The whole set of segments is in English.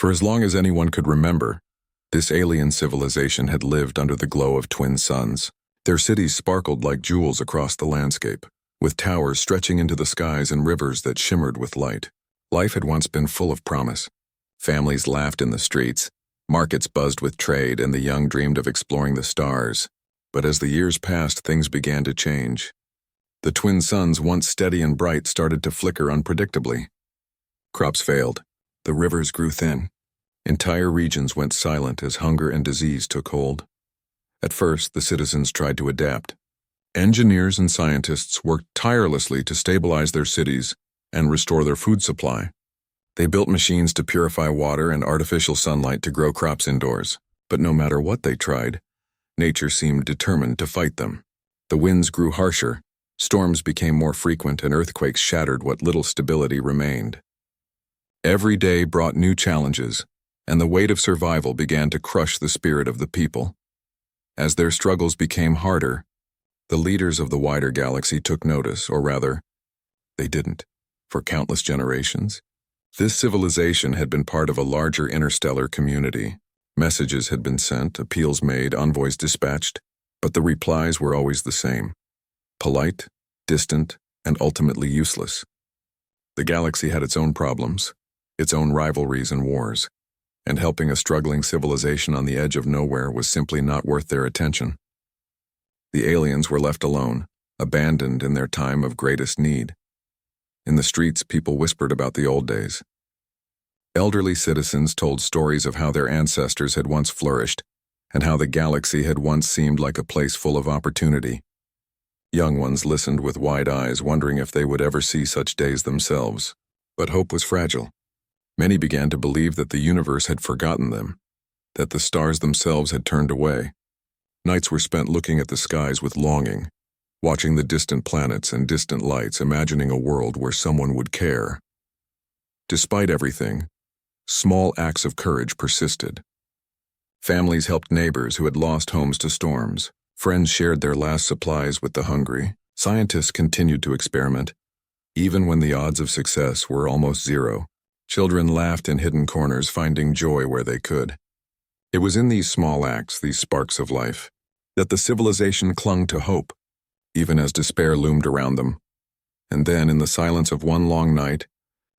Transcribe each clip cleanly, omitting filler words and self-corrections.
For as long as anyone could remember, this alien civilization had lived under the glow of twin suns. Their cities sparkled like jewels across the landscape, with towers stretching into the skies and rivers that shimmered with light. Life had once been full of promise. Families laughed in the streets, markets buzzed with trade, and the young dreamed of exploring the stars. But as the years passed, things began to change. The twin suns, once steady and bright, started to flicker unpredictably. Crops failed. The rivers grew thin. Entire regions went silent as hunger and disease took hold. At first, the citizens tried to adapt. Engineers and scientists worked tirelessly to stabilize their cities and restore their food supply. They built machines to purify water and artificial sunlight to grow crops indoors. But no matter what they tried, nature seemed determined to fight them. The winds grew harsher, storms became more frequent, and earthquakes shattered what little stability remained. Every day brought new challenges, and the weight of survival began to crush the spirit of the people. As their struggles became harder, the leaders of the wider galaxy took notice, or rather, they didn't. For countless generations, this civilization had been part of a larger interstellar community. Messages had been sent, appeals made, envoys dispatched, but the replies were always the same: polite, distant, and ultimately useless. The galaxy had its own problems, its own rivalries and wars, and helping a struggling civilization on the edge of nowhere was simply not worth their attention. The aliens were left alone, abandoned in their time of greatest need. In the streets, people whispered about the old days. Elderly citizens told stories of how their ancestors had once flourished, and how the galaxy had once seemed like a place full of opportunity. Young ones listened with wide eyes, wondering if they would ever see such days themselves. But hope was fragile. Many began to believe that the universe had forgotten them, that the stars themselves had turned away. Nights were spent looking at the skies with longing, watching the distant planets and distant lights, imagining a world where someone would care. Despite everything, small acts of courage persisted. Families helped neighbors who had lost homes to storms. Friends shared their last supplies with the hungry. Scientists continued to experiment, even when the odds of success were almost zero. Children laughed in hidden corners, finding joy where they could. It was in these small acts, these sparks of life, that the civilization clung to hope, even as despair loomed around them. And then, in the silence of one long night,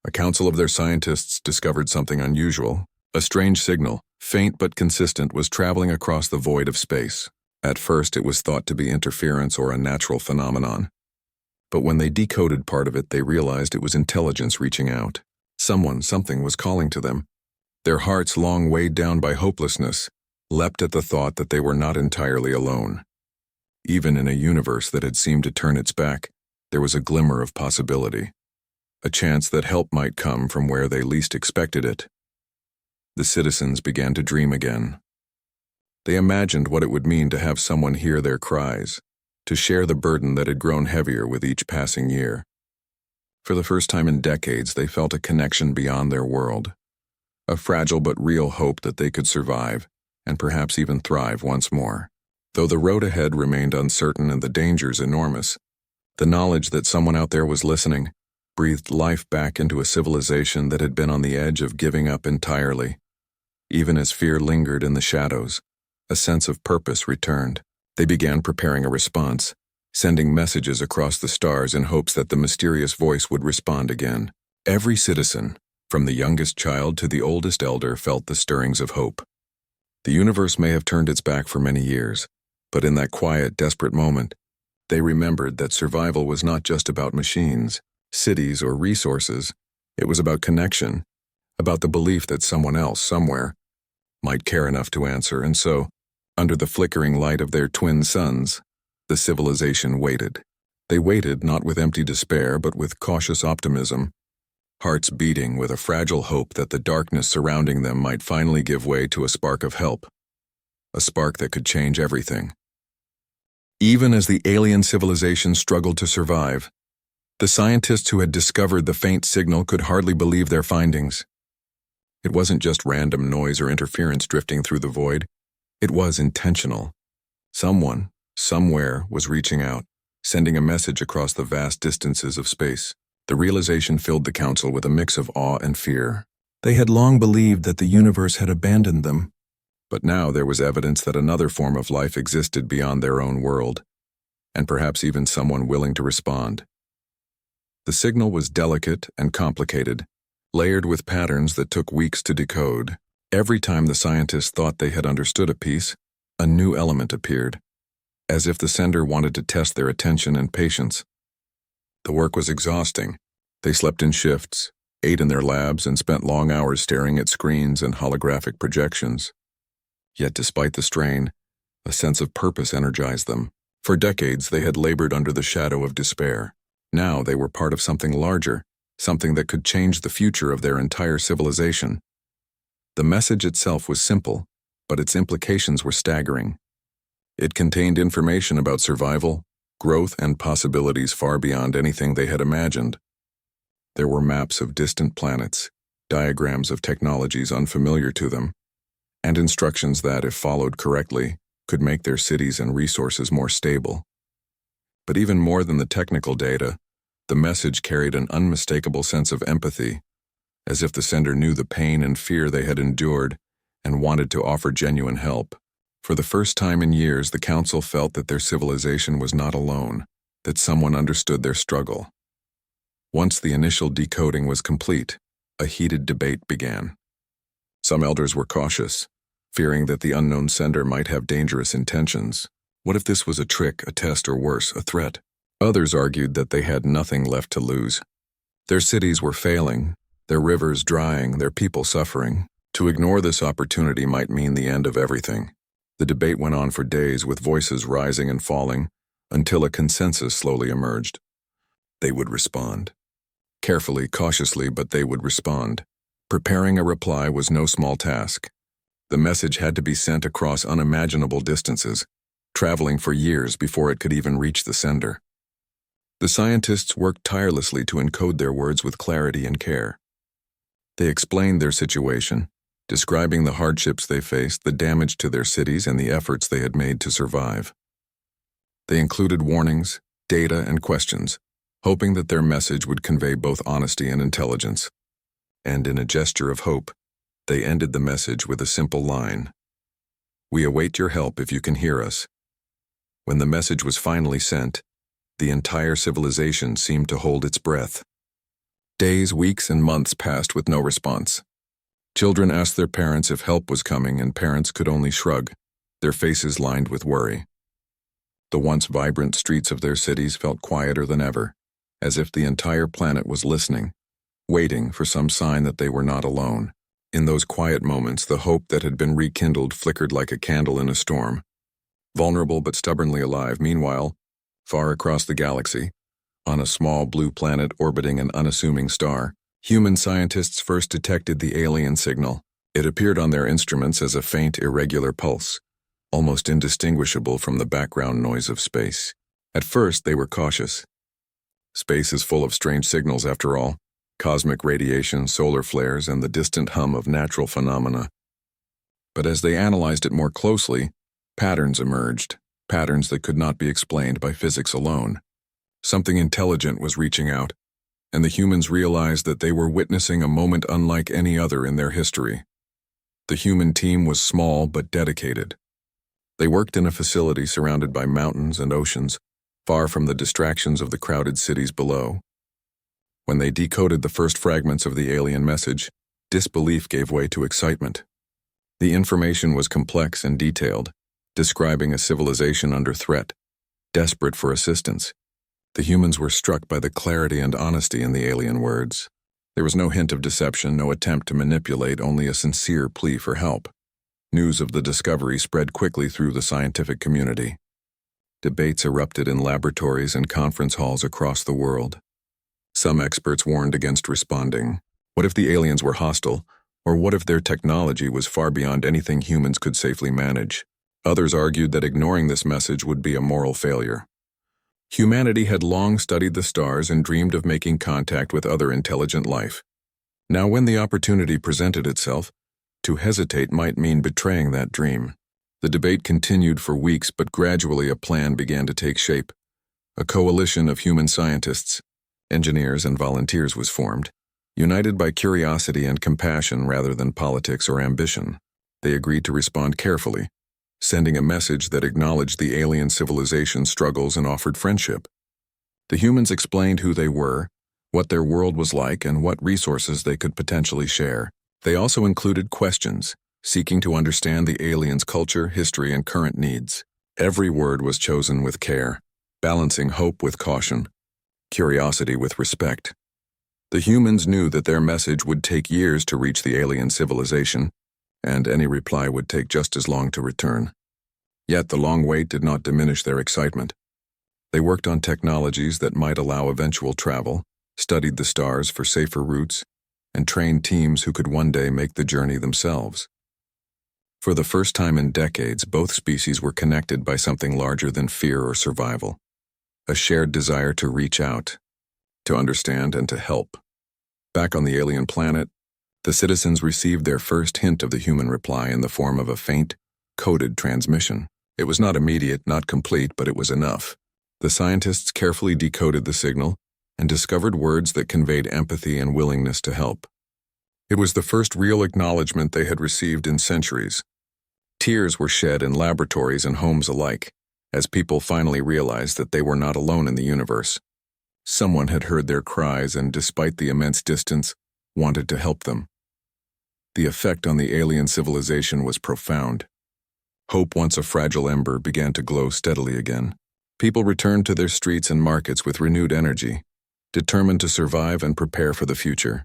a council of their scientists discovered something unusual. A strange signal, faint but consistent, was traveling across the void of space. At first, it was thought to be interference or a natural phenomenon. But when they decoded part of it, they realized it was intelligence reaching out. Something was calling to them. Their hearts, long weighed down by hopelessness, leapt at the thought that they were not entirely alone. Even in a universe that had seemed to turn its back, there was a glimmer of possibility, a chance that help might come from where they least expected it. The citizens began to dream again. They imagined what it would mean to have someone hear their cries, to share the burden that had grown heavier with each passing year. For the first time in decades, they felt a connection beyond their world, a fragile but real hope that they could survive, and perhaps even thrive once more. Though the road ahead remained uncertain and the dangers enormous, the knowledge that someone out there was listening breathed life back into a civilization that had been on the edge of giving up entirely. Even as fear lingered in the shadows, a sense of purpose returned. They began preparing a response, sending messages across the stars in hopes that the mysterious voice would respond again. Every citizen, from the youngest child to the oldest elder, felt the stirrings of hope. The universe may have turned its back for many years, but in that quiet, desperate moment, they remembered that survival was not just about machines, cities, or resources. It was about connection, about the belief that someone else, somewhere, might care enough to answer. And so, under the flickering light of their twin suns, the civilization waited. They waited not with empty despair, but with cautious optimism, hearts beating with a fragile hope that the darkness surrounding them might finally give way to a spark of help, a spark that could change everything. Even as the alien civilization struggled to survive, the scientists who had discovered the faint signal could hardly believe their findings. It wasn't just random noise or interference drifting through the void. It was intentional. Someone, somewhere, was reaching out, sending a message across the vast distances of space. The realization filled the council with a mix of awe and fear. They had long believed that the universe had abandoned them, but now there was evidence that another form of life existed beyond their own world, and perhaps even someone willing to respond. The signal was delicate and complicated, layered with patterns that took weeks to decode. Every time the scientists thought they had understood a piece, a new element appeared, as if the sender wanted to test their attention and patience. The work was exhausting. They slept in shifts, ate in their labs, and spent long hours staring at screens and holographic projections. Yet despite the strain, a sense of purpose energized them. For decades, they had labored under the shadow of despair. Now they were part of something larger, something that could change the future of their entire civilization. The message itself was simple, but its implications were staggering. It contained information about survival, growth, and possibilities far beyond anything they had imagined. There were maps of distant planets, diagrams of technologies unfamiliar to them, and instructions that, if followed correctly, could make their cities and resources more stable. But even more than the technical data, the message carried an unmistakable sense of empathy, as if the sender knew the pain and fear they had endured and wanted to offer genuine help. For the first time in years, the Council felt that their civilization was not alone, that someone understood their struggle. Once the initial decoding was complete, a heated debate began. Some elders were cautious, fearing that the unknown sender might have dangerous intentions. What if this was a trick, a test, or worse, a threat? Others argued that they had nothing left to lose. Their cities were failing, their rivers drying, their people suffering. To ignore this opportunity might mean the end of everything. The debate went on for days, with voices rising and falling, until a consensus slowly emerged. They would respond. Carefully, cautiously, but they would respond. Preparing a reply was no small task. The message had to be sent across unimaginable distances, traveling for years before it could even reach the sender. The scientists worked tirelessly to encode their words with clarity and care. They explained their situation, describing the hardships they faced, the damage to their cities, and the efforts they had made to survive. They included warnings, data, and questions, hoping that their message would convey both honesty and intelligence. And in a gesture of hope, they ended the message with a simple line: "We await your help if you can hear us." When the message was finally sent, the entire civilization seemed to hold its breath. Days, weeks, and months passed with no response. Children asked their parents if help was coming, and parents could only shrug, their faces lined with worry. The once vibrant streets of their cities felt quieter than ever, as if the entire planet was listening, waiting for some sign that they were not alone. In those quiet moments, the hope that had been rekindled flickered like a candle in a storm. Vulnerable but stubbornly alive. Meanwhile, far across the galaxy, on a small blue planet orbiting an unassuming star, human scientists first detected the alien signal. It appeared on their instruments as a faint, irregular pulse, almost indistinguishable from the background noise of space. At first, they were cautious. Space is full of strange signals, after all: cosmic radiation, solar flares, and the distant hum of natural phenomena. But as they analyzed it more closely, patterns emerged, patterns that could not be explained by physics alone. Something intelligent was reaching out, and the humans realized that they were witnessing a moment unlike any other in their history. The human team was small but dedicated. They worked in a facility surrounded by mountains and oceans, far from the distractions of the crowded cities below. When they decoded the first fragments of the alien message, disbelief gave way to excitement. The information was complex and detailed, describing a civilization under threat, desperate for assistance. The humans were struck by the clarity and honesty in the alien words. There was no hint of deception, no attempt to manipulate, only a sincere plea for help. News of the discovery spread quickly through the scientific community. Debates erupted in laboratories and conference halls across the world. Some experts warned against responding. What if the aliens were hostile? Or what if their technology was far beyond anything humans could safely manage? Others argued that ignoring this message would be a moral failure. Humanity had long studied the stars and dreamed of making contact with other intelligent life. Now, when the opportunity presented itself, to hesitate might mean betraying that dream. The debate continued for weeks, but gradually a plan began to take shape. A coalition of human scientists, engineers, and volunteers was formed. United by curiosity and compassion rather than politics or ambition, they agreed to respond carefully, sending a message that acknowledged the alien civilization's struggles and offered friendship. The humans explained who they were, what their world was like, and what resources they could potentially share. They also included questions, seeking to understand the aliens' culture, history, and current needs. Every word was chosen with care, balancing hope with caution, curiosity with respect. The humans knew that their message would take years to reach the alien civilization, and any reply would take just as long to return. Yet the long wait did not diminish their excitement. They worked on technologies that might allow eventual travel, studied the stars for safer routes, and trained teams who could one day make the journey themselves. For the first time in decades, both species were connected by something larger than fear or survival, a shared desire to reach out, to understand, and to help. Back on the alien planet, the citizens received their first hint of the human reply in the form of a faint, coded transmission. It was not immediate, not complete, but it was enough. The scientists carefully decoded the signal and discovered words that conveyed empathy and willingness to help. It was the first real acknowledgement they had received in centuries. Tears were shed in laboratories and homes alike, as people finally realized that they were not alone in the universe. Someone had heard their cries and, despite the immense distance, wanted to help them. The effect on the alien civilization was profound. Hope, once a fragile ember, began to glow steadily again. People returned to their streets and markets with renewed energy, determined to survive and prepare for the future.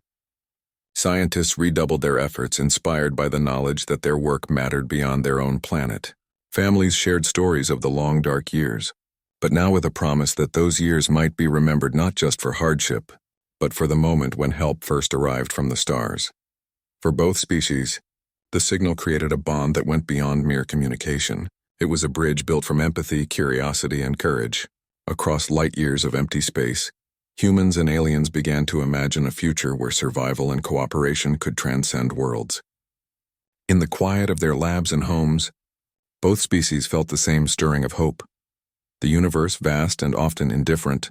Scientists redoubled their efforts, inspired by the knowledge that their work mattered beyond their own planet. Families shared stories of the long, dark years, but now with a promise that those years might be remembered not just for hardship, but for the moment when help first arrived from the stars. For both species, the signal created a bond that went beyond mere communication. It was a bridge built from empathy, curiosity, and courage. Across light years of empty space, humans and aliens began to imagine a future where survival and cooperation could transcend worlds. In the quiet of their labs and homes, both species felt the same stirring of hope. The universe, vast and often indifferent,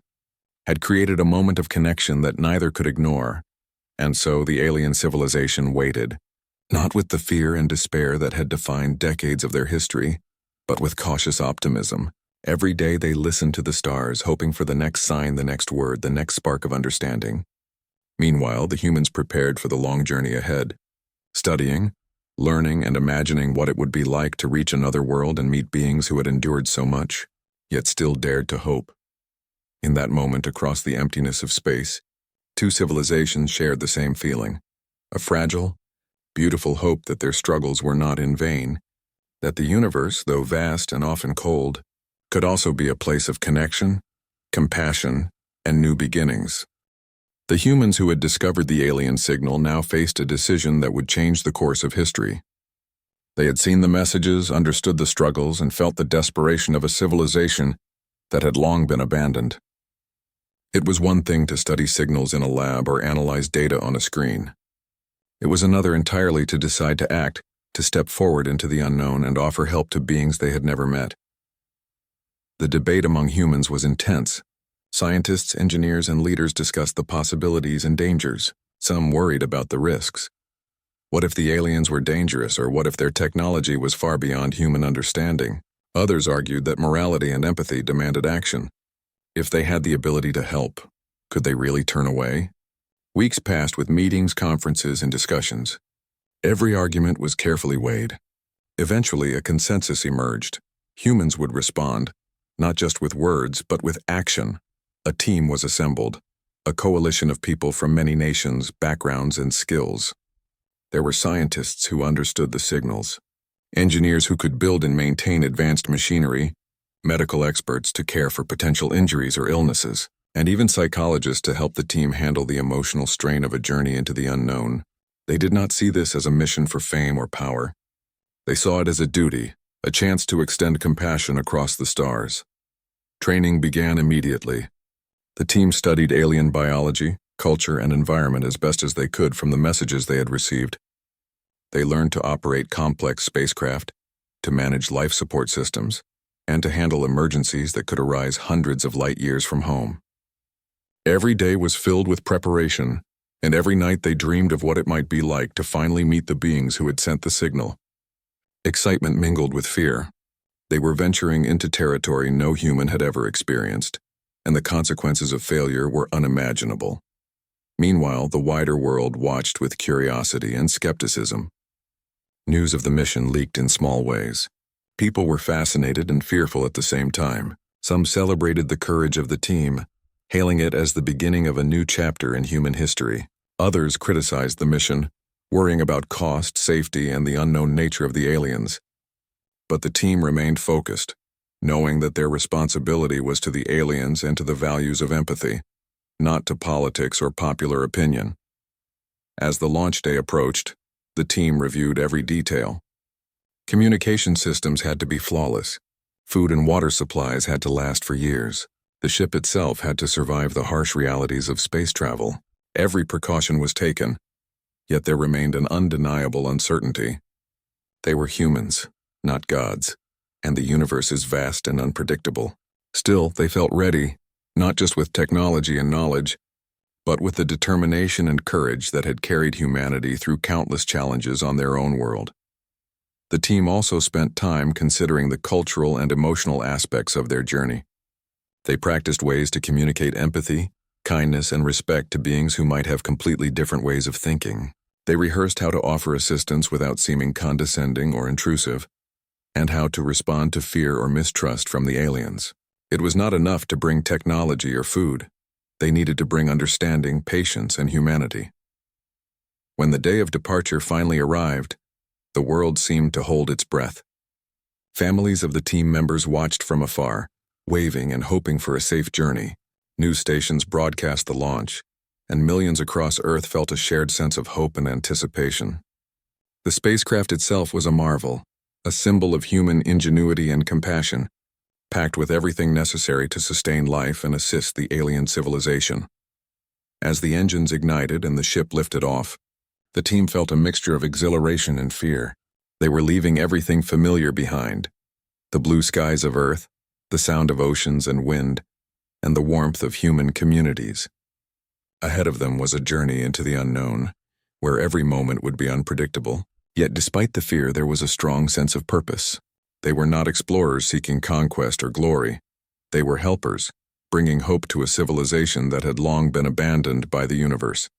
had created a moment of connection that neither could ignore, and so the alien civilization waited, not with the fear and despair that had defined decades of their history, but with cautious optimism. Every day they listened to the stars, hoping for the next sign, the next word, the next spark of understanding. Meanwhile, the humans prepared for the long journey ahead, studying, learning, and imagining what it would be like to reach another world and meet beings who had endured so much, yet still dared to hope. In that moment, across the emptiness of space, two civilizations shared the same feeling, a fragile, beautiful hope that their struggles were not in vain, that the universe, though vast and often cold, could also be a place of connection, compassion, and new beginnings. The humans who had discovered the alien signal now faced a decision that would change the course of history. They had seen the messages, understood the struggles, and felt the desperation of a civilization that had long been abandoned. It was one thing to study signals in a lab or analyze data on a screen. It was another entirely to decide to act, to step forward into the unknown and offer help to beings they had never met. The debate among humans was intense. Scientists, engineers, and leaders discussed the possibilities and dangers. Some worried about the risks. What if the aliens were dangerous, or what if their technology was far beyond human understanding? Others argued that morality and empathy demanded action. If they had the ability to help, could they really turn away? Weeks passed with meetings, conferences, and discussions. Every argument was carefully weighed. Eventually, a consensus emerged. Humans would respond, not just with words, but with action. A team was assembled, a coalition of people from many nations, backgrounds, and skills. There were scientists who understood the signals, engineers who could build and maintain advanced machinery, medical experts to care for potential injuries or illnesses, and even psychologists to help the team handle the emotional strain of a journey into the unknown. They did not see this as a mission for fame or power. They saw it as a duty, a chance to extend compassion across the stars. Training began immediately. The team studied alien biology, culture, and environment as best as they could from the messages they had received. They learned to operate complex spacecraft, to manage life support systems, and to handle emergencies that could arise hundreds of light years from home. Every day was filled with preparation, and every night they dreamed of what it might be like to finally meet the beings who had sent the signal. Excitement mingled with fear. They were venturing into territory no human had ever experienced, and the consequences of failure were unimaginable. Meanwhile, the wider world watched with curiosity and skepticism. News of the mission leaked in small ways. People were fascinated and fearful at the same time. Some celebrated the courage of the team, hailing it as the beginning of a new chapter in human history. Others criticized the mission, worrying about cost, safety, and the unknown nature of the aliens. But the team remained focused, knowing that their responsibility was to the aliens and to the values of empathy, not to politics or popular opinion. As the launch day approached, the team reviewed every detail. Communication systems had to be flawless. Food and water supplies had to last for years. The ship itself had to survive the harsh realities of space travel. Every precaution was taken, yet there remained an undeniable uncertainty. They were humans, not gods, and the universe is vast and unpredictable. Still, they felt ready, not just with technology and knowledge, but with the determination and courage that had carried humanity through countless challenges on their own world. The team also spent time considering the cultural and emotional aspects of their journey. They practiced ways to communicate empathy, kindness, and respect to beings who might have completely different ways of thinking. They rehearsed how to offer assistance without seeming condescending or intrusive, and how to respond to fear or mistrust from the aliens. It was not enough to bring technology or food. They needed to bring understanding, patience, and humanity. When the day of departure finally arrived, the world seemed to hold its breath. Families of the team members watched from afar, waving and hoping for a safe journey. News stations broadcast the launch, and millions across Earth felt a shared sense of hope and anticipation. The spacecraft itself was a marvel, a symbol of human ingenuity and compassion, packed with everything necessary to sustain life and assist the alien civilization. As the engines ignited and the ship lifted off, the team felt a mixture of exhilaration and fear. They were leaving everything familiar behind: the blue skies of Earth, the sound of oceans and wind, and the warmth of human communities. Ahead of them was a journey into the unknown, where every moment would be unpredictable. Yet despite the fear, there was a strong sense of purpose. They were not explorers seeking conquest or glory. They were helpers, bringing hope to a civilization that had long been abandoned by the universe.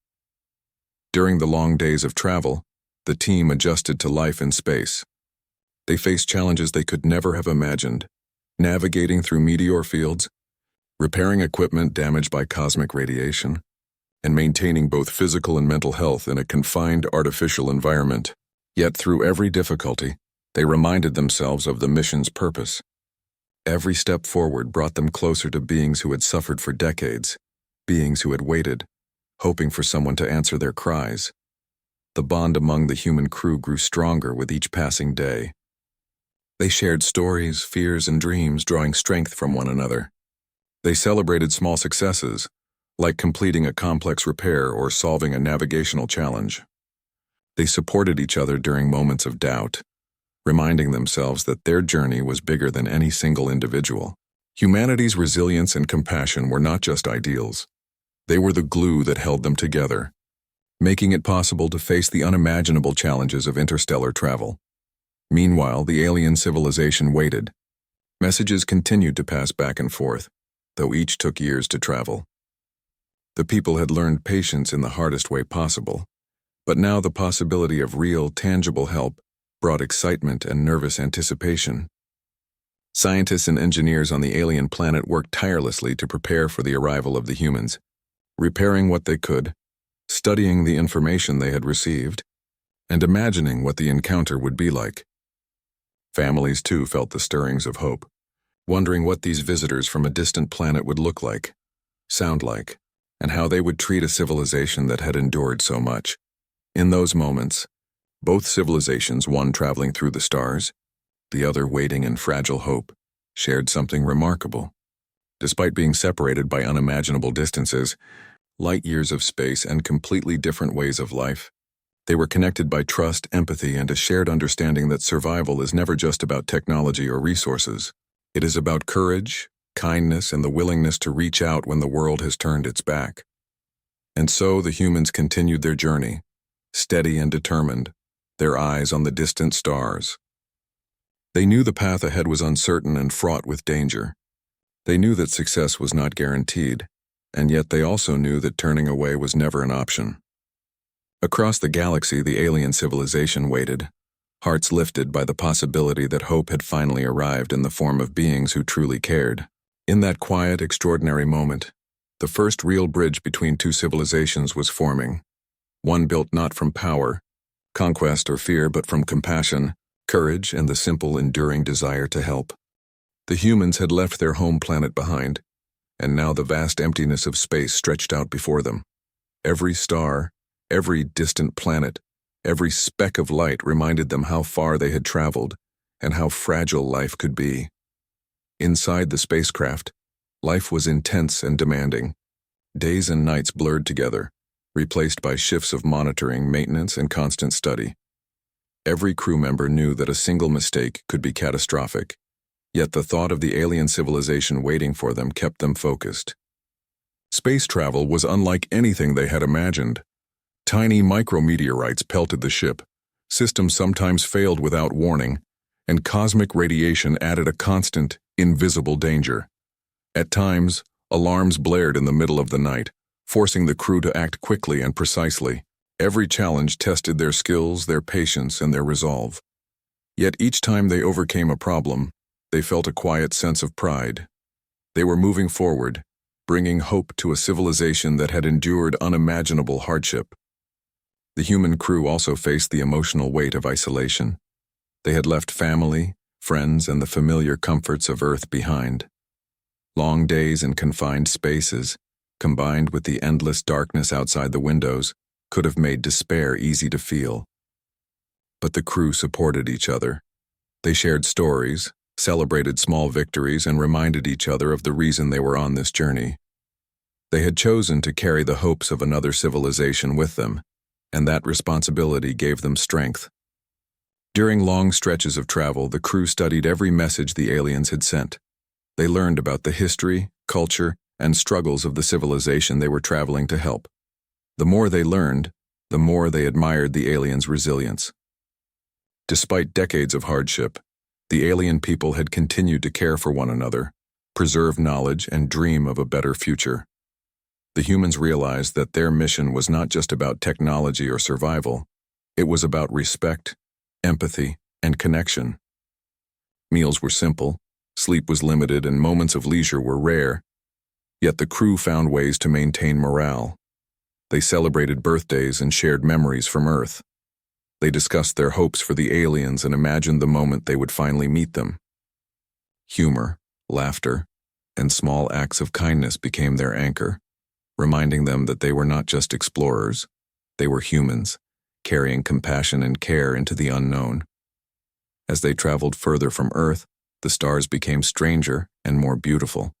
During the long days of travel, the team adjusted to life in space. They faced challenges they could never have imagined, navigating through meteor fields, repairing equipment damaged by cosmic radiation, and maintaining both physical and mental health in a confined artificial environment. Yet through every difficulty, they reminded themselves of the mission's purpose. Every step forward brought them closer to beings who had suffered for decades, beings who had waited, hoping for someone to answer their cries. The bond among the human crew grew stronger with each passing day. They shared stories, fears, and dreams, drawing strength from one another. They celebrated small successes, like completing a complex repair or solving a navigational challenge. They supported each other during moments of doubt, reminding themselves that their journey was bigger than any single individual. Humanity's resilience and compassion were not just ideals. They were the glue that held them together, making it possible to face the unimaginable challenges of interstellar travel. Meanwhile, the alien civilization waited. Messages continued to pass back and forth, though each took years to travel. The people had learned patience in the hardest way possible, but now the possibility of real, tangible help brought excitement and nervous anticipation. Scientists and engineers on the alien planet worked tirelessly to prepare for the arrival of the humans, repairing what they could, studying the information they had received, and imagining what the encounter would be like. Families, too, felt the stirrings of hope, wondering what these visitors from a distant planet would look like, sound like, and how they would treat a civilization that had endured so much. In those moments, both civilizations, one traveling through the stars, the other waiting in fragile hope, shared something remarkable. Despite being separated by unimaginable distances, light years of space, and completely different ways of life, they were connected by trust, empathy, and a shared understanding that survival is never just about technology or resources. It is about courage, kindness, and the willingness to reach out when the world has turned its back. And so the humans continued their journey, steady and determined, their eyes on the distant stars. They knew the path ahead was uncertain and fraught with danger. They knew that success was not guaranteed, and yet they also knew that turning away was never an option. Across the galaxy, the alien civilization waited, hearts lifted by the possibility that hope had finally arrived in the form of beings who truly cared. In that quiet, extraordinary moment, the first real bridge between two civilizations was forming, one built not from power, conquest, or fear, but from compassion, courage, and the simple, enduring desire to help. The humans had left their home planet behind, and now the vast emptiness of space stretched out before them. Every star, every distant planet, every speck of light reminded them how far they had traveled and how fragile life could be. Inside the spacecraft, life was intense and demanding. Days and nights blurred together, replaced by shifts of monitoring, maintenance, and constant study. Every crew member knew that a single mistake could be catastrophic, yet the thought of the alien civilization waiting for them kept them focused. Space travel was unlike anything they had imagined. Tiny micrometeorites pelted the ship, systems sometimes failed without warning, and cosmic radiation added a constant, invisible danger. At times, alarms blared in the middle of the night, forcing the crew to act quickly and precisely. Every challenge tested their skills, their patience, and their resolve. Yet each time they overcame a problem, they felt a quiet sense of pride. They were moving forward, bringing hope to a civilization that had endured unimaginable hardship. The human crew also faced the emotional weight of isolation. They had left family, friends, and the familiar comforts of Earth behind. Long days in confined spaces, combined with the endless darkness outside the windows, could have made despair easy to feel. But the crew supported each other. They shared stories, celebrated small victories, and reminded each other of the reason they were on this journey. They had chosen to carry the hopes of another civilization with them, and that responsibility gave them strength. During long stretches of travel, the crew studied every message the aliens had sent. They learned about the history, culture, and struggles of the civilization they were traveling to help. The more they learned, the more they admired the aliens' resilience. Despite decades of hardship, the alien people had continued to care for one another, preserve knowledge, and dream of a better future. The humans realized that their mission was not just about technology or survival. It was about respect, empathy, and connection. Meals were simple, sleep was limited, and moments of leisure were rare. Yet the crew found ways to maintain morale. They celebrated birthdays and shared memories from Earth. They discussed their hopes for the aliens and imagined the moment they would finally meet them. Humor, laughter, and small acts of kindness became their anchor, reminding them that they were not just explorers, they were humans, carrying compassion and care into the unknown. As they traveled further from Earth, the stars became stranger and more beautiful.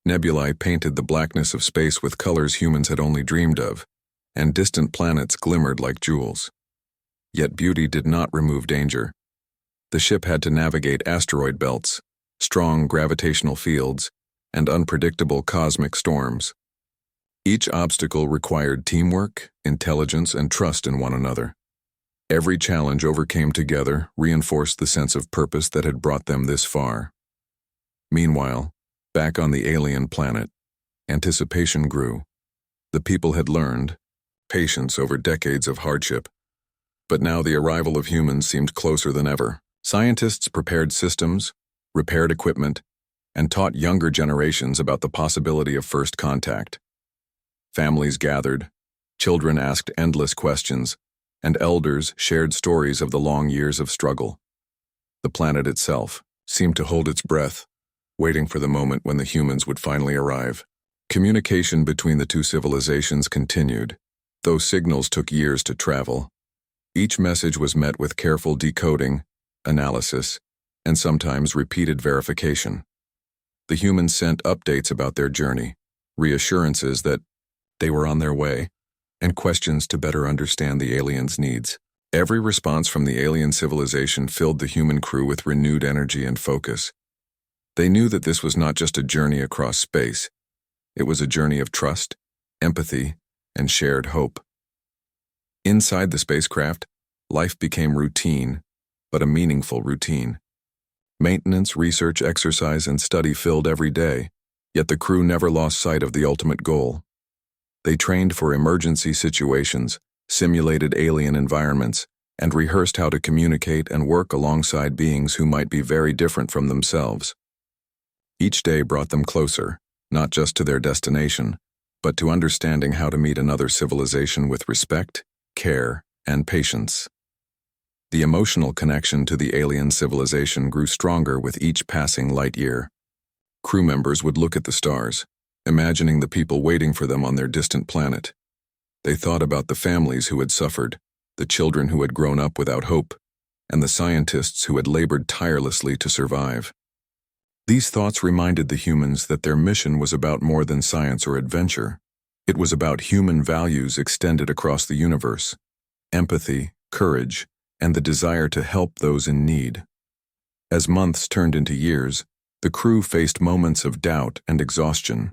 Nebulae painted the blackness of space with colors humans had only dreamed of, and distant planets glimmered like jewels. Yet beauty did not remove danger. The ship had to navigate asteroid belts, strong gravitational fields, and unpredictable cosmic storms. Each obstacle required teamwork, intelligence, and trust in one another. Every challenge overcame together reinforced the sense of purpose that had brought them this far. Meanwhile, back on the alien planet, anticipation grew. The people had learned patience over decades of hardship. But now the arrival of humans seemed closer than ever. Scientists prepared systems, repaired equipment, and taught younger generations about the possibility of first contact. Families gathered, children asked endless questions, and elders shared stories of the long years of struggle. The planet itself seemed to hold its breath, waiting for the moment when the humans would finally arrive. Communication between the two civilizations continued, though signals took years to travel. Each message was met with careful decoding, analysis, and sometimes repeated verification. The humans sent updates about their journey, reassurances that they were on their way, and questions to better understand the aliens' needs. Every response from the alien civilization filled the human crew with renewed energy and focus. They knew that this was not just a journey across space. It was a journey of trust, empathy, and shared hope. Inside the spacecraft, life became routine, but a meaningful routine. Maintenance, research, exercise, and study filled every day, yet the crew never lost sight of the ultimate goal. They trained for emergency situations, simulated alien environments, and rehearsed how to communicate and work alongside beings who might be very different from themselves. Each day brought them closer, not just to their destination, but to understanding how to meet another civilization with respect, care, and patience. The emotional connection to the alien civilization grew stronger with each passing light year. Crew members would look at the stars, imagining the people waiting for them on their distant planet. They thought about the families who had suffered, the children who had grown up without hope, and the scientists who had labored tirelessly to survive. These thoughts reminded the humans that their mission was about more than science or adventure. It was about human values extended across the universe: empathy, courage, and the desire to help those in need. As months turned into years, the crew faced moments of doubt and exhaustion.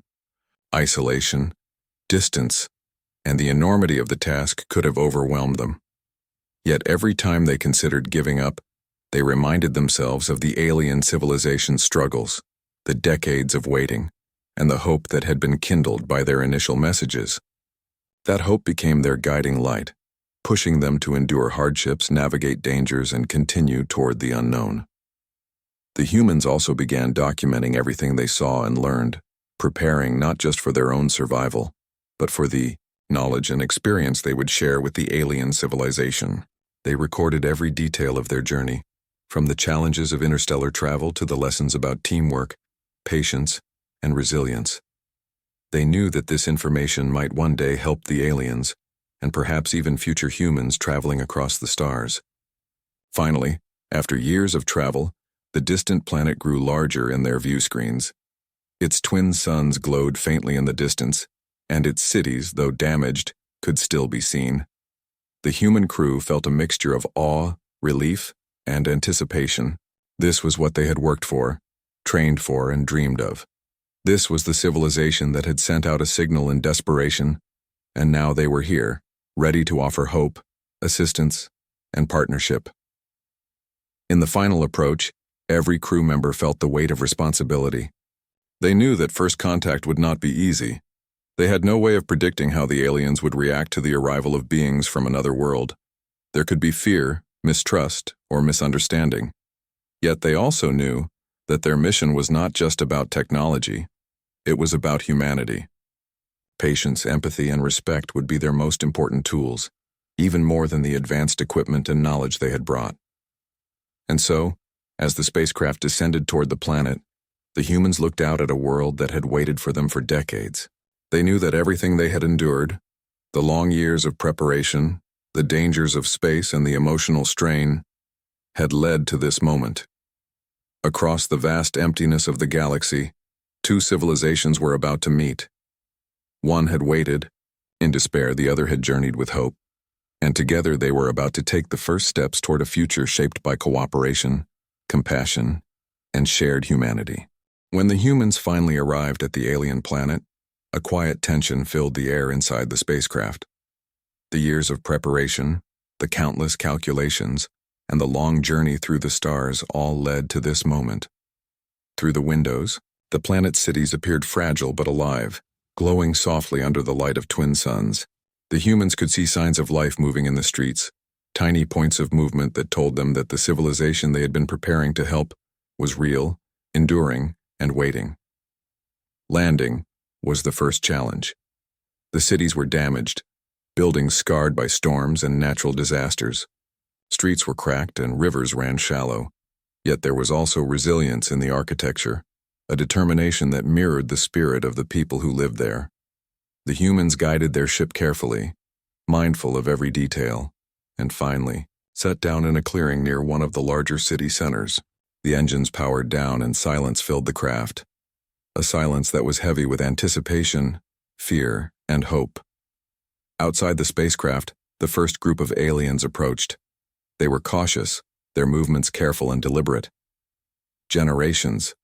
Isolation, distance, and the enormity of the task could have overwhelmed them. Yet every time they considered giving up, they reminded themselves of the alien civilization's struggles, the decades of waiting, and the hope that had been kindled by their initial messages. That hope became their guiding light, pushing them to endure hardships, navigate dangers, and continue toward the unknown. The humans also began documenting everything they saw and learned, preparing not just for their own survival, but for the knowledge and experience they would share with the alien civilization. They recorded every detail of their journey, from the challenges of interstellar travel to the lessons about teamwork, patience, and resilience. They knew that this information might one day help the aliens, and perhaps even future humans traveling across the stars. Finally, after years of travel, the distant planet grew larger in their view screens. Its twin suns glowed faintly in the distance, and its cities, though damaged, could still be seen. The human crew felt a mixture of awe, relief, and anticipation. This was what they had worked for, trained for, and dreamed of. This was the civilization that had sent out a signal in desperation, and now they were here, ready to offer hope, assistance, and partnership. In the final approach, every crew member felt the weight of responsibility. They knew that first contact would not be easy. They had no way of predicting how the aliens would react to the arrival of beings from another world. There could be fear, mistrust, or misunderstanding. Yet they also knew that their mission was not just about technology. It was about humanity. Patience, empathy, and respect would be their most important tools, even more than the advanced equipment and knowledge they had brought. And so, as the spacecraft descended toward the planet, the humans looked out at a world that had waited for them for decades. They knew that everything they had endured, the long years of preparation, the dangers of space, and the emotional strain, had led to this moment. Across the vast emptiness of the galaxy, two civilizations were about to meet. One had waited, in despair; the other had journeyed with hope, and together they were about to take the first steps toward a future shaped by cooperation, compassion, and shared humanity. When the humans finally arrived at the alien planet, a quiet tension filled the air inside the spacecraft. The years of preparation, the countless calculations, and the long journey through the stars all led to this moment. Through the windows, the planet's cities appeared fragile but alive, glowing softly under the light of twin suns. The humans could see signs of life moving in the streets, tiny points of movement that told them that the civilization they had been preparing to help was real, enduring, and waiting. Landing was the first challenge. The cities were damaged, buildings scarred by storms and natural disasters. Streets were cracked and rivers ran shallow. Yet there was also resilience in the architecture, a determination that mirrored the spirit of the people who lived there. The humans guided their ship carefully, mindful of every detail, and finally, sat down in a clearing near one of the larger city centers. The engines powered down and silence filled the craft, a silence that was heavy with anticipation, fear, and hope. Outside the spacecraft, the first group of aliens approached. They were cautious, their movements careful and deliberate. Generations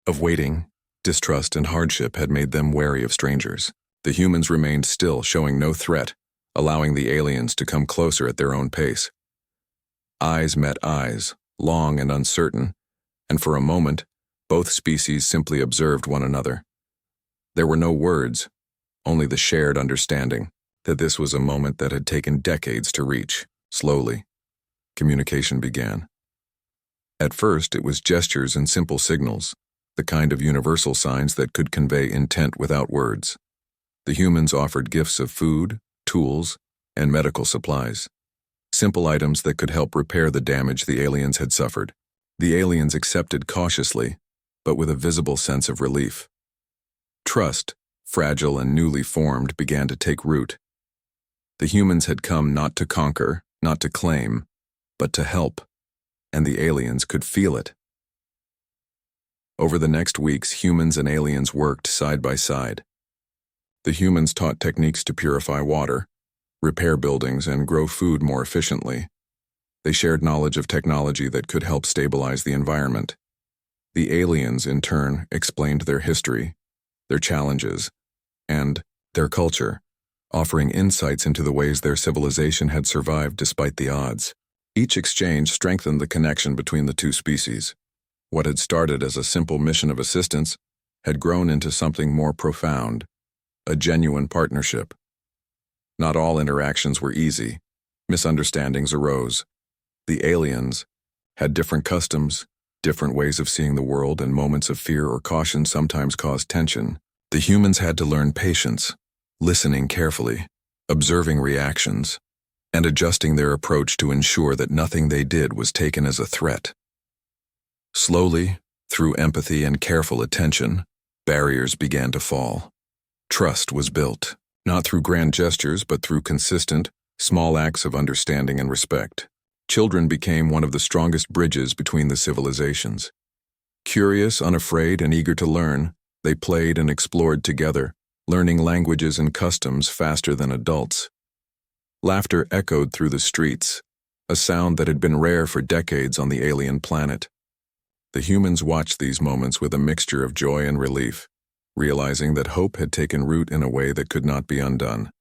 of waiting, distrust, and hardship had made them wary of strangers. The humans remained still, showing no threat, allowing the aliens to come closer at their own pace. Eyes met eyes, long and uncertain, and for a moment, both species simply observed one another. There were no words, only the shared understanding that this was a moment that had taken decades to reach. Slowly, communication began. At first, it was gestures and simple signals, the kind of universal signs that could convey intent without words. The humans offered gifts of food, tools, and medical supplies, simple items that could help repair the damage the aliens had suffered. The aliens accepted cautiously, but with a visible sense of relief. Trust, fragile and newly formed, began to take root. The humans had come not to conquer, not to claim, but to help, and the aliens could feel it. Over the next weeks, humans and aliens worked side by side. The humans taught techniques to purify water, repair buildings, and grow food more efficiently. They shared knowledge of technology that could help stabilize the environment. The aliens, in turn, explained their history, their challenges, and their culture, offering insights into the ways their civilization had survived despite the odds. Each exchange strengthened the connection between the two species. What had started as a simple mission of assistance had grown into something more profound, a genuine partnership. Not all interactions were easy. Misunderstandings arose. The aliens had different customs, different ways of seeing the world, and moments of fear or caution sometimes caused tension. The humans had to learn patience, listening carefully, observing reactions, and adjusting their approach to ensure that nothing they did was taken as a threat. Slowly, through empathy and careful attention, barriers began to fall. Trust was built, not through grand gestures but through consistent, small acts of understanding and respect. Children became one of the strongest bridges between the civilizations. Curious, unafraid, and eager to learn, they played and explored together, learning languages and customs faster than adults. Laughter echoed through the streets, a sound that had been rare for decades on the alien planet. The humans watched these moments with a mixture of joy and relief, realizing that hope had taken root in a way that could not be undone.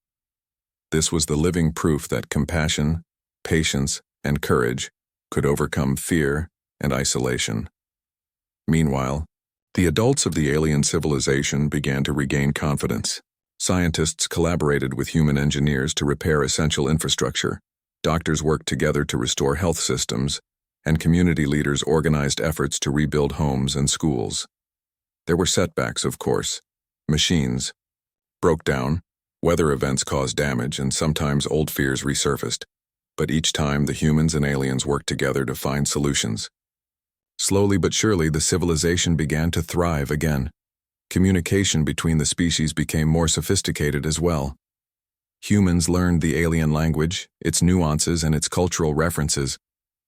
This was the living proof that compassion, patience, and courage could overcome fear and isolation. Meanwhile, the adults of the alien civilization began to regain confidence. Scientists collaborated with human engineers to repair essential infrastructure. Doctors worked together to restore health systems, and community leaders organized efforts to rebuild homes and schools. There were setbacks, of course. Machines broke down, weather events caused damage, and sometimes old fears resurfaced. But each time, the humans and aliens worked together to find solutions. Slowly but surely, the civilization began to thrive again. Communication between the species became more sophisticated as well. Humans learned the alien language, its nuances, and its cultural references,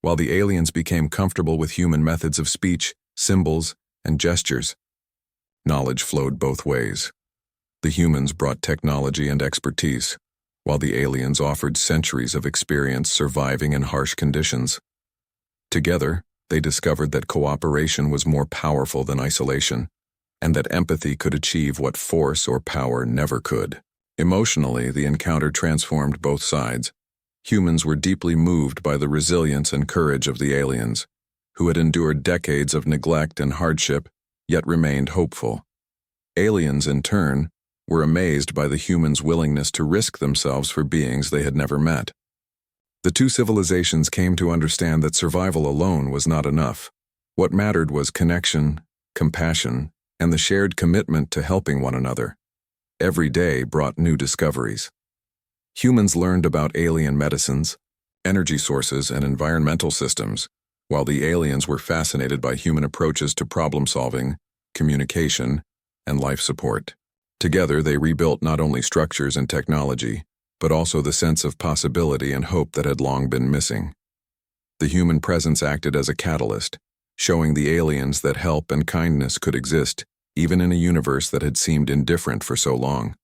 while the aliens became comfortable with human methods of speech, symbols, and gestures. Knowledge flowed both ways. The humans brought technology and expertise, while the aliens offered centuries of experience surviving in harsh conditions. Together, they discovered that cooperation was more powerful than isolation, and that empathy could achieve what force or power never could. Emotionally, the encounter transformed both sides. Humans were deeply moved by the resilience and courage of the aliens, who had endured decades of neglect and hardship, yet remained hopeful. Aliens, in turn, were amazed by the humans' willingness to risk themselves for beings they had never met. The two civilizations came to understand that survival alone was not enough. What mattered was connection, compassion, and the shared commitment to helping one another. Every day brought new discoveries. Humans learned about alien medicines, energy sources, and environmental systems, while the aliens were fascinated by human approaches to problem-solving, communication, and life support. Together, they rebuilt not only structures and technology, but also the sense of possibility and hope that had long been missing. The human presence acted as a catalyst, showing the aliens that help and kindness could exist, even in a universe that had seemed indifferent for so long.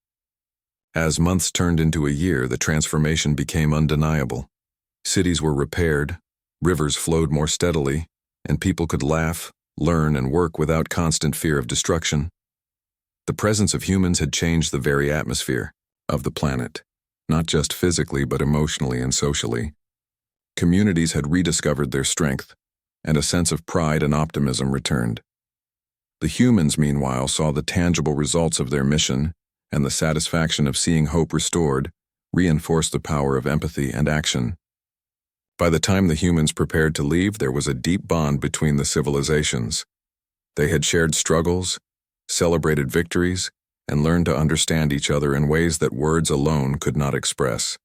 As months turned into a year, the transformation became undeniable. Cities were repaired, rivers flowed more steadily, and people could laugh, learn, and work without constant fear of destruction. The presence of humans had changed the very atmosphere of the planet, not just physically but emotionally and socially. Communities had rediscovered their strength, and a sense of pride and optimism returned. The humans, meanwhile, saw the tangible results of their mission, and the satisfaction of seeing hope restored reinforced the power of empathy and action. By the time the humans prepared to leave, there was a deep bond between the civilizations. They had shared struggles, celebrated victories, and learned to understand each other in ways that words alone could not express.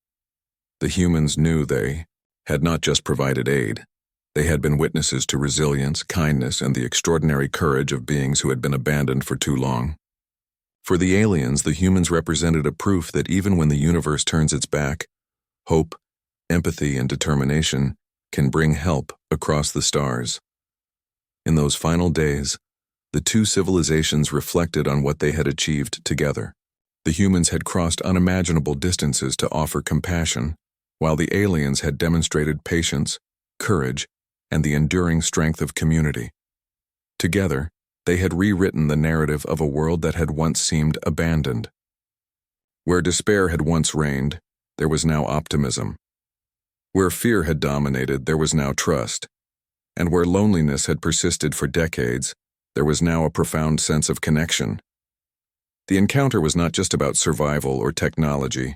The humans knew they had not just provided aid. They had been witnesses to resilience, kindness, and the extraordinary courage of beings who had been abandoned for too long. For the aliens, the humans represented a proof that even when the universe turns its back, hope, empathy, and determination can bring help across the stars. In those final days, the two civilizations reflected on what they had achieved together. The humans had crossed unimaginable distances to offer compassion, while the aliens had demonstrated patience, courage, and the enduring strength of community. Together, they had rewritten the narrative of a world that had once seemed abandoned. Where despair had once reigned, there was now optimism. Where fear had dominated, there was now trust. And where loneliness had persisted for decades, there was now a profound sense of connection. The encounter was not just about survival or technology.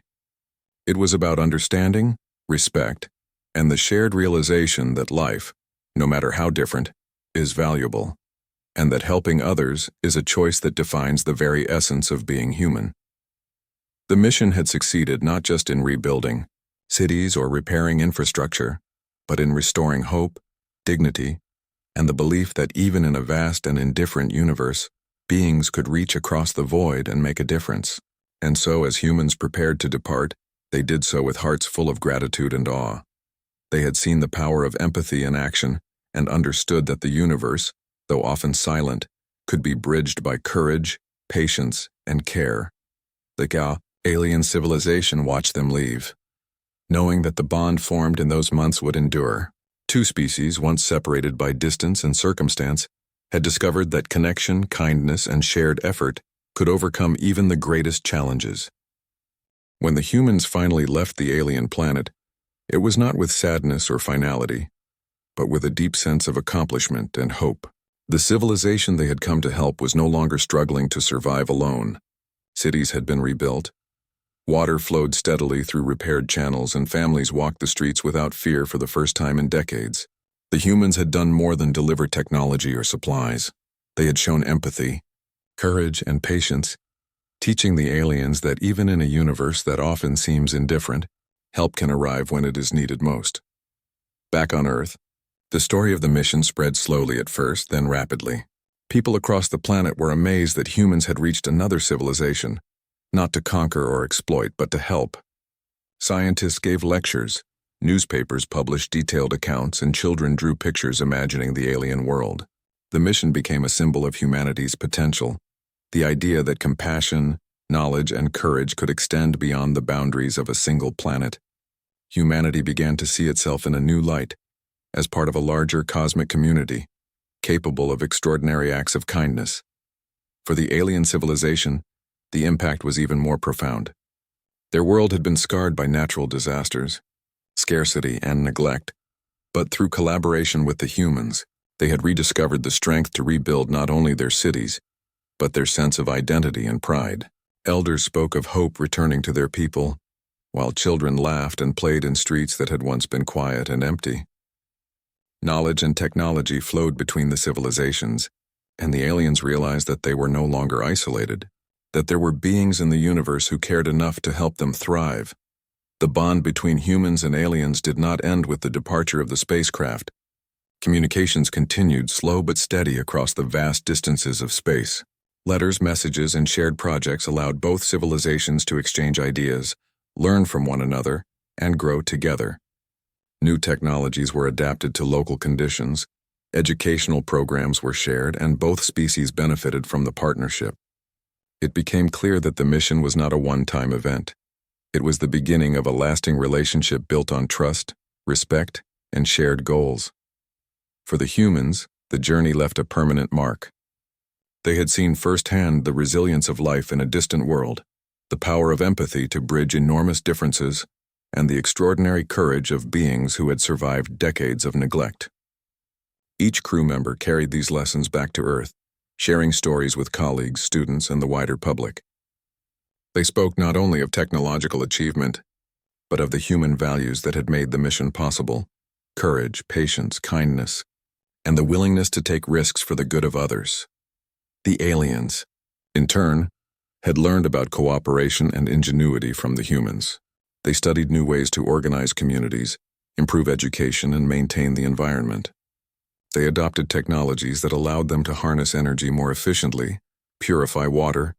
It was about understanding, respect, and the shared realization that life, no matter how different, is valuable, and that helping others is a choice that defines the very essence of being human. The mission had succeeded not just in rebuilding cities or repairing infrastructure, but in restoring hope, dignity, and the belief that even in a vast and indifferent universe, beings could reach across the void and make a difference. And so, as humans prepared to depart, they did so with hearts full of gratitude and awe. They had seen the power of empathy in action and understood that the universe, though often silent, could be bridged by courage, patience, and care. The alien civilization watched them leave, knowing that the bond formed in those months would endure. Two species, once separated by distance and circumstance, had discovered that connection, kindness, and shared effort could overcome even the greatest challenges. When the humans finally left the alien planet, it was not with sadness or finality, but with a deep sense of accomplishment and hope. The civilization they had come to help was no longer struggling to survive alone. Cities had been rebuilt. Water flowed steadily through repaired channels, and families walked the streets without fear for the first time in decades. The humans had done more than deliver technology or supplies. They had shown empathy, courage, and patience, teaching the aliens that even in a universe that often seems indifferent, help can arrive when it is needed most. Back on Earth, the story of the mission spread slowly at first, then rapidly. People across the planet were amazed that humans had reached another civilization, not to conquer or exploit, but to help. Scientists gave lectures, newspapers published detailed accounts, and children drew pictures imagining the alien world. The mission became a symbol of humanity's potential, the idea that compassion, knowledge, and courage could extend beyond the boundaries of a single planet. Humanity began to see itself in a new light, as part of a larger cosmic community, capable of extraordinary acts of kindness. For the alien civilization, the impact was even more profound. Their world had been scarred by natural disasters, scarcity, and neglect, but through collaboration with the humans, they had rediscovered the strength to rebuild not only their cities, but their sense of identity and pride. Elders spoke of hope returning to their people, while children laughed and played in streets that had once been quiet and empty. Knowledge and technology flowed between the civilizations, and the aliens realized that they were no longer isolated, that there were beings in the universe who cared enough to help them thrive. The bond between humans and aliens did not end with the departure of the spacecraft. Communications continued, slow but steady, across the vast distances of space. Letters, messages, and shared projects allowed both civilizations to exchange ideas, learn from one another, and grow together. New technologies were adapted to local conditions, educational programs were shared, and both species benefited from the partnership. It became clear that the mission was not a one-time event. It was the beginning of a lasting relationship built on trust, respect, and shared goals. For the humans, the journey left a permanent mark. They had seen firsthand the resilience of life in a distant world, the power of empathy to bridge enormous differences, and the extraordinary courage of beings who had survived decades of neglect. Each crew member carried these lessons back to Earth, sharing stories with colleagues, students, and the wider public. They spoke not only of technological achievement, but of the human values that had made the mission possible: courage, patience, kindness, and the willingness to take risks for the good of others. The aliens, in turn, had learned about cooperation and ingenuity from the humans. They studied new ways to organize communities, improve education, and maintain the environment. They adopted technologies that allowed them to harness energy more efficiently, purify water,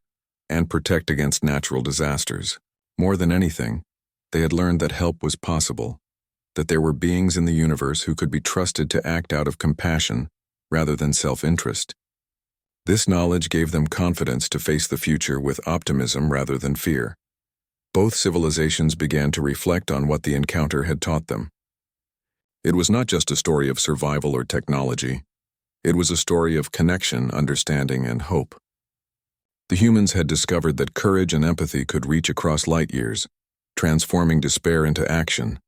and protect against natural disasters. More than anything, they had learned that help was possible, that there were beings in the universe who could be trusted to act out of compassion rather than self-interest. This knowledge gave them confidence to face the future with optimism rather than fear. Both civilizations began to reflect on what the encounter had taught them. It was not just a story of survival or technology. It was a story of connection, understanding, and hope. The humans had discovered that courage and empathy could reach across light years, transforming despair into action.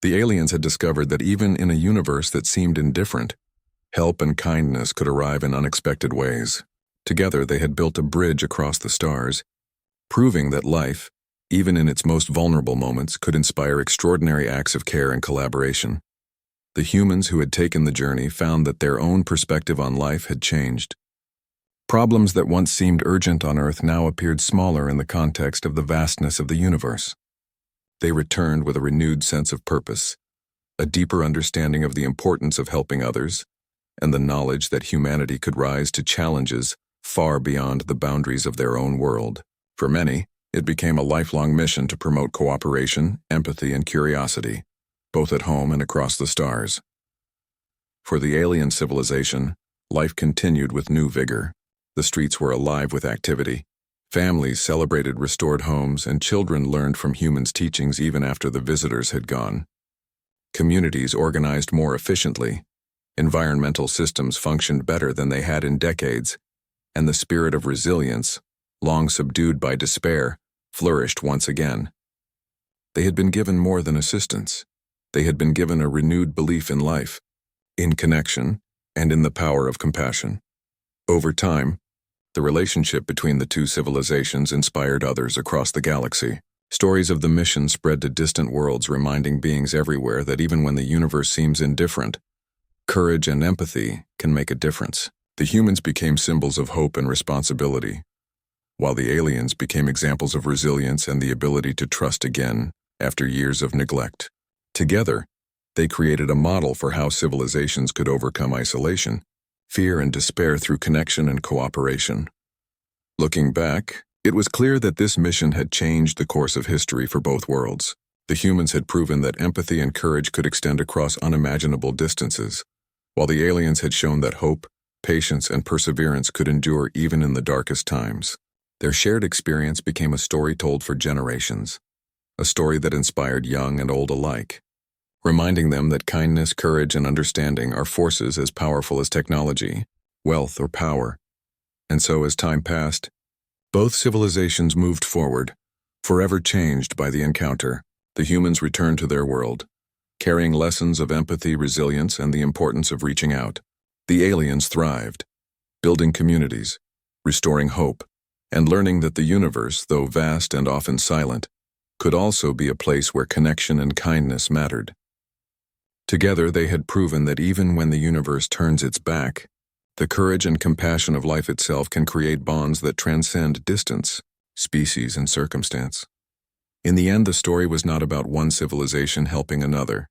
The aliens had discovered that even in a universe that seemed indifferent, help and kindness could arrive in unexpected ways. Together, they had built a bridge across the stars, proving that life, even in its most vulnerable moments, could inspire extraordinary acts of care and collaboration. The humans who had taken the journey found that their own perspective on life had changed. Problems that once seemed urgent on Earth now appeared smaller in the context of the vastness of the universe. They returned with a renewed sense of purpose, a deeper understanding of the importance of helping others, and the knowledge that humanity could rise to challenges far beyond the boundaries of their own world. For many, it became a lifelong mission to promote cooperation, empathy, and curiosity, both at home and across the stars. For the alien civilization, life continued with new vigor. The streets were alive with activity. Families celebrated restored homes, and children learned from humans' teachings even after the visitors had gone. Communities organized more efficiently. Environmental systems functioned better than they had in decades, and the spirit of resilience, long subdued by despair, flourished once again. They had been given more than assistance. They had been given a renewed belief in life, in connection, and in the power of compassion. Over time, the relationship between the two civilizations inspired others across the galaxy. Stories of the mission spread to distant worlds, reminding beings everywhere that even when the universe seems indifferent, courage and empathy can make a difference. The humans became symbols of hope and responsibility, while the aliens became examples of resilience and the ability to trust again after years of neglect. Together, they created a model for how civilizations could overcome isolation, fear, and despair through connection and cooperation. Looking back, it was clear that this mission had changed the course of history for both worlds. The humans had proven that empathy and courage could extend across unimaginable distances, while the aliens had shown that hope, patience, and perseverance could endure even in the darkest times. Their shared experience became a story told for generations, a story that inspired young and old alike, reminding them that kindness, courage, and understanding are forces as powerful as technology, wealth, or power. And so, as time passed, both civilizations moved forward, forever changed by the encounter. The humans returned to their world, carrying lessons of empathy, resilience, and the importance of reaching out. The aliens thrived, building communities, restoring hope, and learning that the universe, though vast and often silent, could also be a place where connection and kindness mattered. Together, they had proven that even when the universe turns its back, the courage and compassion of life itself can create bonds that transcend distance, species, and circumstance. In the end, the story was not about one civilization helping another.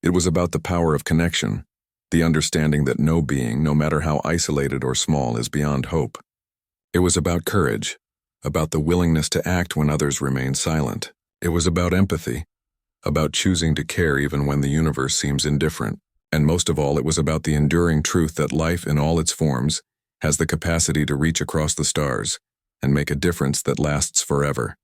It was about the power of connection, the understanding that no being, no matter how isolated or small, is beyond hope. It was about courage, about the willingness to act when others remain silent. It was about empathy, about choosing to care even when the universe seems indifferent. And most of all, it was about the enduring truth that life in all its forms has the capacity to reach across the stars and make a difference that lasts forever.